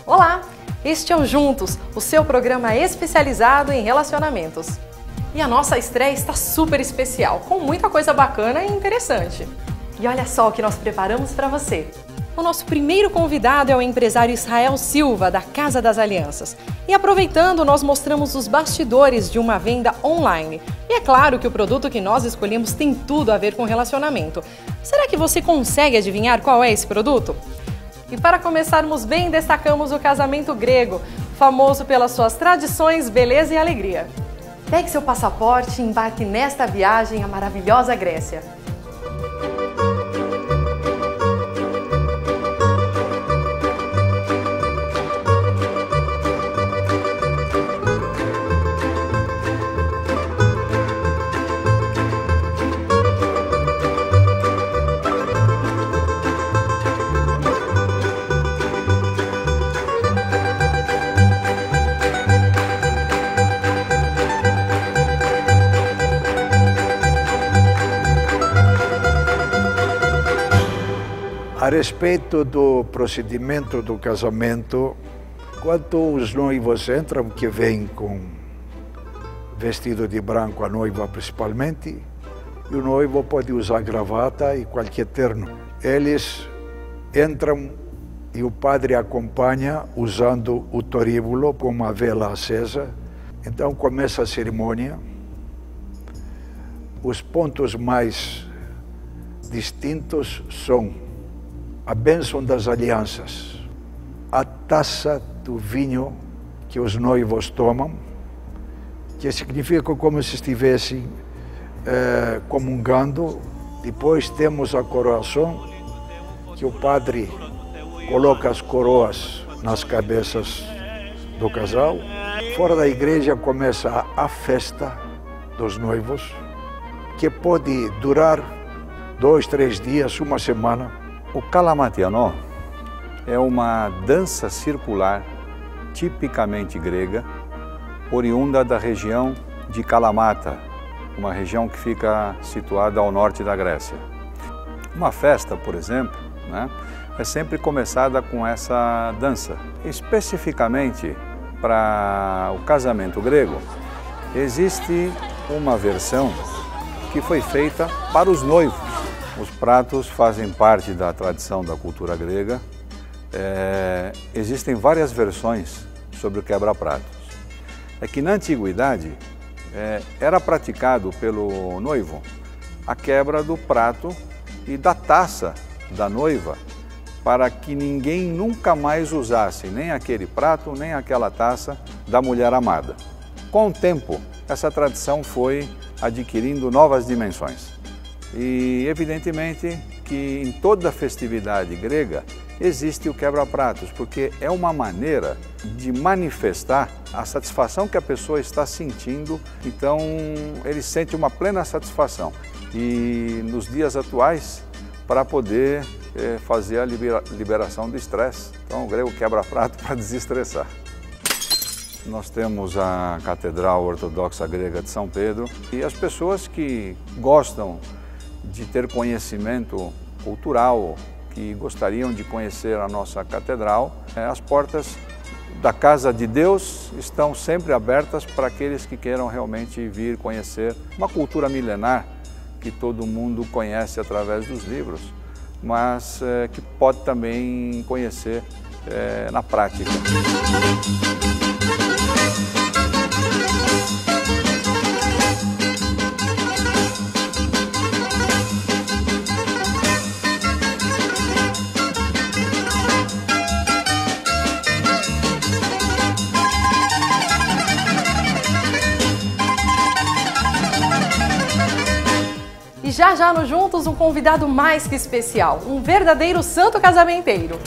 Olá, este é o Juntos, o seu programa especializado em relacionamentos. E a nossa estreia está super especial, com muita coisa bacana e interessante. E olha só o que nós preparamos para você. O nosso primeiro convidado é o empresário Israel Silva, da Casa das Alianças. E aproveitando, nós mostramos os bastidores de uma venda online. E é claro que o produto que nós escolhemos tem tudo a ver com relacionamento. Será que você consegue adivinhar qual é esse produto? E para começarmos bem, destacamos o casamento grego, famoso pelas suas tradições, beleza e alegria. Pegue seu passaporte e embarque nesta viagem à maravilhosa Grécia. A respeito do procedimento do casamento, quando os noivos entram, que vêm com vestido de branco, a noiva principalmente, e o noivo pode usar gravata e qualquer terno. Eles entram e o padre acompanha usando o toríbulo com uma vela acesa. Então começa a cerimônia. Os pontos mais distintos são a bênção das alianças, a taça do vinho que os noivos tomam, que significa como se estivessem comungando. Depois temos a coroação, que o padre coloca as coroas nas cabeças do casal. Fora da igreja começa a festa dos noivos, que pode durar 2, 3 dias, uma semana. O Kalamatiano é uma dança circular tipicamente grega, oriunda da região de Kalamata, uma região que fica situada ao norte da Grécia. Uma festa, por exemplo, é sempre começada com essa dança. Especificamente para o casamento grego, existe uma versão que foi feita para os noivos. Os pratos fazem parte da tradição da cultura grega. Existem várias versões sobre o quebra-pratos. É que na antiguidade era praticado pelo noivo a quebra do prato e da taça da noiva, para que ninguém nunca mais usasse nem aquele prato, nem aquela taça da mulher amada. Com o tempo, essa tradição foi adquirindo novas dimensões. E evidentemente que em toda festividade grega existe o quebra-pratos, porque é uma maneira de manifestar a satisfação que a pessoa está sentindo. Então ele sente uma plena satisfação. E nos dias atuais, para poder fazer a liberação do estresse, então o grego quebra-prato para desestressar. Nós temos a Catedral Ortodoxa Grega de São Pedro, e as pessoas que gostam de ter conhecimento cultural, que gostariam de conhecer a nossa catedral, as portas da Casa de Deus estão sempre abertas para aqueles que queiram realmente vir conhecer uma cultura milenar que todo mundo conhece através dos livros, mas que pode também conhecer na prática. E já no Juntos, um convidado mais que especial, um verdadeiro santo casamenteiro.